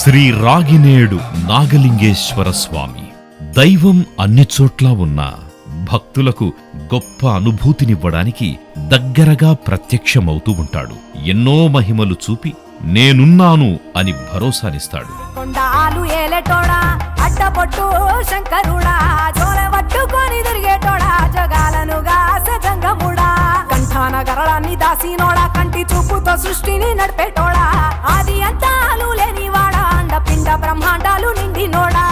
శ్రీ రాగినేడు నాగలింగేశ్వర స్వామి దైవం అన్ని చోట్లా ఉన్నా భక్తులకు గొప్ప అనుభూతినివ్వడానికి దగ్గరగా ప్రత్యక్షమవుతూ ఉంటాడు. ఎన్నో మహిమలు చూపి నేనున్నాను అని భరోసానిస్తాడు. కొండాలు ఏలేటోడా అడ్డపొట్టు శంకరుడా జోలెవట్టుకొని తిరిగేటోడా జగాలను గాసజంగముడా కంఠాన గరళాన్ని దాసినోడా కంటి చూపుతో సృష్టిని నడిపేటోడా ఆది అంతాలు లేనివాడా అండపిండ బ్రహ్మాండాలు నిండినోడా.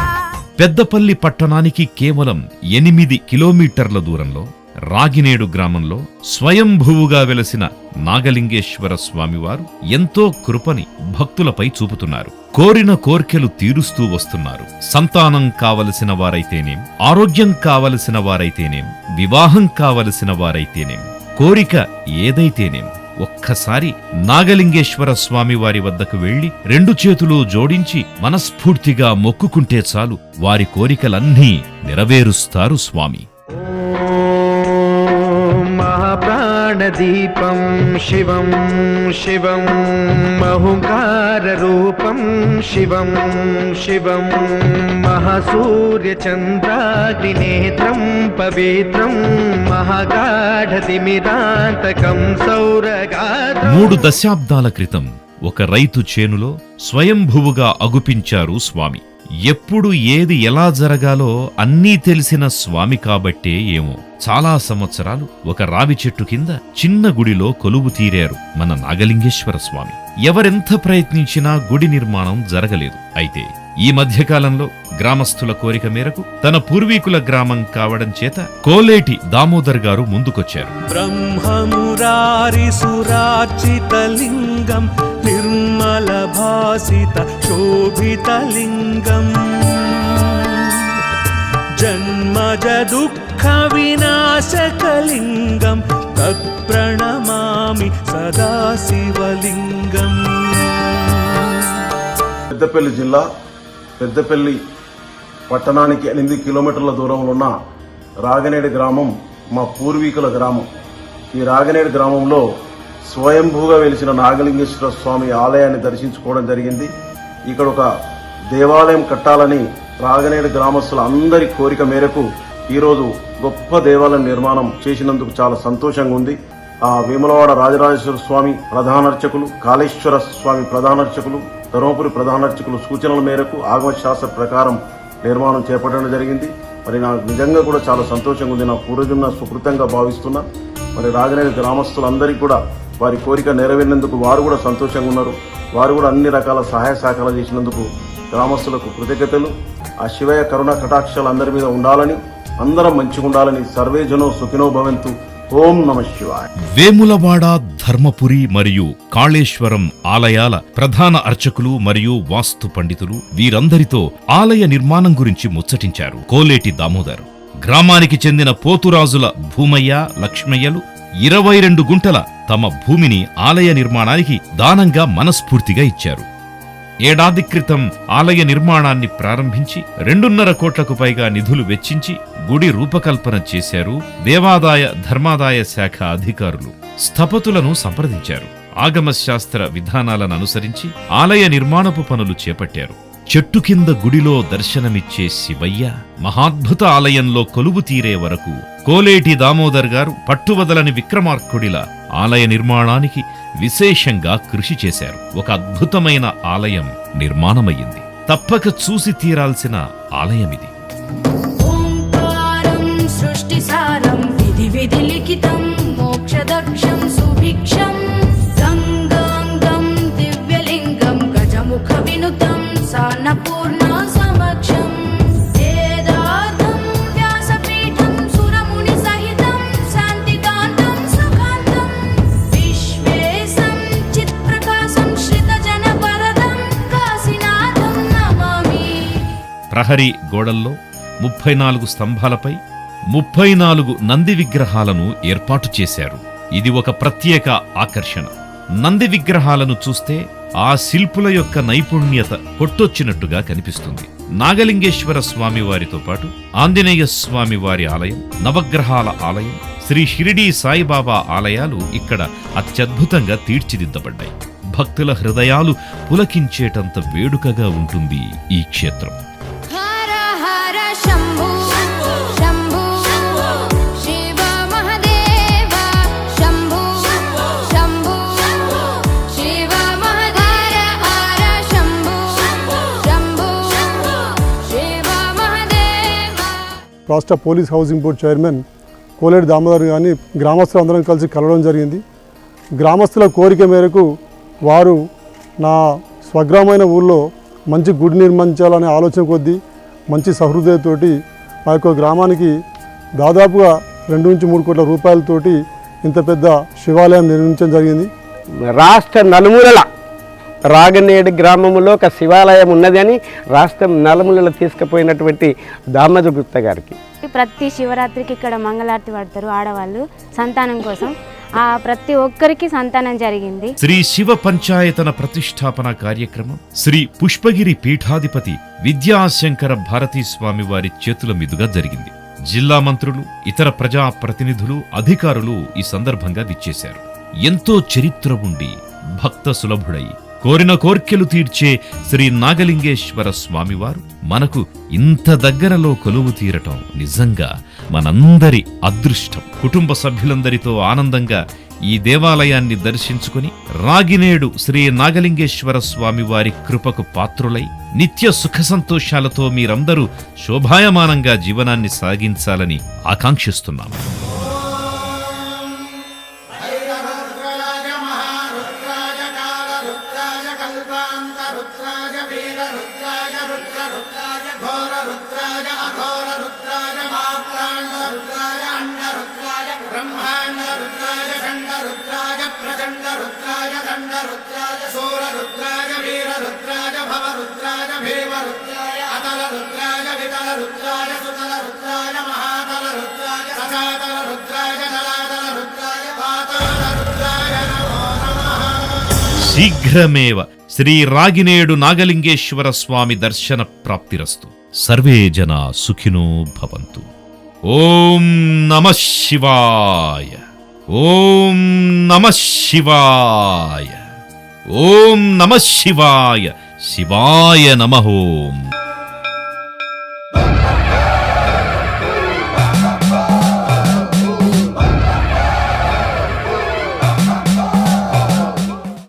పెద్దపల్లి పట్టణానికి కేవలం 8 కిలోమీటర్ల దూరంలో రాగినేడు గ్రామంలో స్వయంభువుగా వెలసిన నాగలింగేశ్వర స్వామివారు ఎంతో కృపని భక్తులపై చూపుతున్నారు. కోరిన కోర్కెలు తీరుస్తూ వస్తున్నారు. సంతానం కావలసిన వారైతేనేం, ఆరోగ్యం కావలసిన వారైతేనేం, వివాహం కావలసిన వారైతేనేం, కోరిక ఏదైతేనేం ఒక్కసారి నాగలింగేశ్వర స్వామి వారి వద్దకు వెళ్లి 2 చేతులు జోడించి మనస్ఫూర్తిగా మొక్కుకుంటే చాలు వారి కోరికలన్నీ నెరవేరుస్తారు స్వామి. ప్రాణదీపం శివం శివం మహుంకారరూపం శివం శివం మహాసూర్యచంద్రాగ్నినేత్రం పవిత్రం మహాగాఢతిమిరాంతకం సౌరగాత్రం. 3 దశాబ్దాల క్రితం ఒక రైతు చేనులో స్వయంభువుగా అగుపించారు స్వామి. ఎప్పుడు ఏది ఎలా జరగాలో అన్నీ తెలిసిన స్వామి కాబట్టే ఏమో చాలా సంవత్సరాలు ఒక రావి చెట్టు కింద చిన్న గుడిలో కొలువు తీరారు మన నాగలింగేశ్వర స్వామి. ఎవరెంత ప్రయత్నించినా గుడి నిర్మాణం జరగలేదు. అయితే ఈ మధ్యకాలంలో గ్రామస్తుల కోరిక మేరకు తన పూర్వీకుల గ్రామం కావడం చేత కోలేటి దామోదర్ గారు ముందుకొచ్చారు. బ్రహ్మమురారి సురార్చితలింగం నిర్మల భాసిత శోభితలింగం జన్మజ దుఃఖ వినాశకలింగం తత్ప్రణమామి సదాశివలింగం. పెద్దపల్లి జిల్లా పెద్దపల్లి పట్టణానికి 8 కిలోమీటర్ల దూరంలో ఉన్న రాగనేడు గ్రామం మా పూర్వీకుల గ్రామం. ఈ రాగనేడు గ్రామంలో స్వయంభూగా వెలిసిన నాగలింగేశ్వర స్వామి ఆలయాన్ని దర్శించుకోవడం జరిగింది. ఇక్కడ ఒక దేవాలయం కట్టాలని రాగనేడు గ్రామస్తుల అందరి కోరిక మేరకు ఈరోజు గొప్ప దేవాలయం నిర్మాణం చేసినందుకు చాలా సంతోషంగా ఉంది. ఆ వేములవాడ రాజరాజేశ్వర స్వామి ప్రధానార్చకులు, కాళేశ్వర స్వామి ప్రధానార్చకులు, ధర్మపురి ప్రధానార్చకులు సూచనల మేరకు ఆగమశాస్త్ర ప్రకారం నిర్మాణం చేపట్టడం జరిగింది. మరి నాకు నిజంగా కూడా చాలా సంతోషంగా ఉంది. నా పూర్వజన్మ సుకృతంగా భావిస్తున్నా. మరి రాగనేడు గ్రామస్తులందరికీ కూడా వారి కోరిక నెరవేరినందుకు వారు కూడా సంతోషంగా ఉన్నారు. వారు కూడా అన్ని రకాల సహాయ సహకారాలు చేసినందుకు గ్రామస్తులకు కృతజ్ఞతలు. ఆ శివయ్య కరుణ కటాక్షాలు అందరి మీద ఉండాలని, అందరం మంచిగా ఉండాలని. సర్వే జనో సుఖినో భవంతు. ఓం నమః శివాయ. వేములవాడ, ధర్మపురి మరియు కాళేశ్వరం ఆలయాల ప్రధాన అర్చకులు మరియు వాస్తు పండితులు వీరందరితో ఆలయ నిర్మాణం గురించి ముచ్చటించారు కోలేటి దామోదర్. గ్రామానికి చెందిన పోతురాజుల భూమయ్య, లక్ష్మయ్యలు 22 గుంటల తమ భూమిని ఆలయ నిర్మాణానికి దానంగా మనస్ఫూర్తిగా ఇచ్చారు. ఏడాది క్రితం ఆలయ నిర్మాణాన్ని ప్రారంభించి 2.5 కోట్లకు పైగా నిధులు వెచ్చించి గుడి రూపకల్పన చేశారు. దేవాదాయ ధర్మాదాయ శాఖ అధికారులు స్థపతులను సంప్రదించారు. ఆగమశాస్త్ర విధానాలను అనుసరించి ఆలయ నిర్మాణపు పనులు చేపట్టారు. చెట్టు కింద గుడిలో దర్శనమిచ్చే శివయ్య మహాద్భుత ఆలయంలో కొలువు తీరే వరకు కోలేటి దామోదర్ గారు పట్టువదలని విక్రమార్కుడిలా ఆలయ నిర్మాణానికి విశేషంగా కృషి చేశారు. ఒక అద్భుతమైన ఆలయం నిర్మాణమయ్యింది. తప్పక చూసి తీరాల్సిన ఆలయమిది. ఓంకారం సృష్టిసారం విధి విధి లిఖితం మోక్షదక్షం సుభిక్షం గంగాంగం దివ్యలింగం గజముఖ వినుతం సాన్నపూర్ణ సమక్షం వేదార్థం వ్యాసపీఠం సురముని సహితం శాంతికాంతం సుఖాంతం విశ్వేశం చిత్ప్రకాశం శ్రితజన వరదం కాశీనాథం నమామి. ప్రహరీ గోడల్లో 34 స్తంభాలపై 34 నంది విగ్రహాలను ఏర్పాటు చేశారు. ఇది ఒక ప్రత్యేక ఆకర్షణ. నంది విగ్రహాలను చూస్తే ఆ శిల్పుల యొక్క నైపుణ్యత కొట్టొచ్చినట్టుగా కనిపిస్తుంది. నాగలింగేశ్వర స్వామి వారితో పాటు ఆంజనేయ స్వామి వారి ఆలయం, నవగ్రహాల ఆలయం, శ్రీ షిరిడీ సాయిబాబా ఆలయాలు ఇక్కడ అత్యద్భుతంగా తీర్చిదిద్దబడ్డాయి. భక్తుల హృదయాలు పులకించేటంత వేడుకగా ఉంటుంది ఈ క్షేత్రం. హర హర శంభు శంభు శివ మహదేవ శంభు శంభు శివ మహదేవ హర శంభు శంభు శివ మహదేవ. రాష్ట్ర police housing board chairman Koleti Damodar గారిని గ్రామస్తులందరం కలిసి కలవడం జరిగింది. గ్రామస్తుల కోరిక మేరకు వారు నా స్వగ్రామైన ఊళ్ళో మంచి గుడి నిర్మించాలనే ఆలోచన కొద్దీ మంచి సహృదయతోటి మా యొక్క గ్రామానికి దాదాపుగా 2 నుంచి 3 కోట్ల రూపాయలతోటి ఇంత పెద్ద శివాలయం నిర్మించడం జరిగింది. రాష్ట్ర నలుమూలల రాగనేడు గ్రామంలో ఒక శివాలయం ఉన్నదని రాష్ట్రం నలుమూలల తీసుకుపోయినటువంటి దామోదర్ గుప్తా గారికి ప్రతి శివరాత్రికి ఇక్కడ మంగళారతి పడతారు ఆడవాళ్ళు సంతానం కోసం. ఆ ప్రతి ఒక్కరికి సంతానం జరిగింది. శ్రీ శివ పంచాయతన ప్రతిష్టాపన కార్యక్రమం శ్రీ పుష్పగిరి పీఠాధిపతి విద్యాశంకర భారతీ స్వామి వారి చేతుల మీదుగా జరిగింది. జిల్లా మంత్రులు, ఇతర ప్రజా ప్రతినిధులు, అధికారులు ఈ సందర్భంగా విచ్చేశారు. ఎంతో చరిత్ర ఉండి భక్త సులభుడై కోరిన కోర్కెలు తీర్చే శ్రీ నాగలింగేశ్వర స్వామివారు మనకు ఇంత దగ్గరలో కొలువు తీరటం నిజంగా మనందరి అదృష్టం. కుటుంబ సభ్యులందరితో ఆనందంగా ఈ దేవాలయాన్ని దర్శించుకుని రాగినేడు శ్రీ నాగలింగేశ్వర స్వామివారి కృపకు పాత్రులై నిత్య సుఖ సంతోషాలతో మీరందరూ శోభాయమానంగా జీవనాన్ని సాగించాలని ఆకాంక్షిస్తున్నాము. శీఘ్రమేవ శ్రీ రాగినేడు నాగలింగేశ్వర స్వామి దర్శన ప్రాప్తిరస్తు. సర్వే జనా సుఖినో భవంతు. ఓం నమః శివాయ. ఓం నమః శివాయ. ఓం నమః శివాయ. శివాయ నమః. ఓం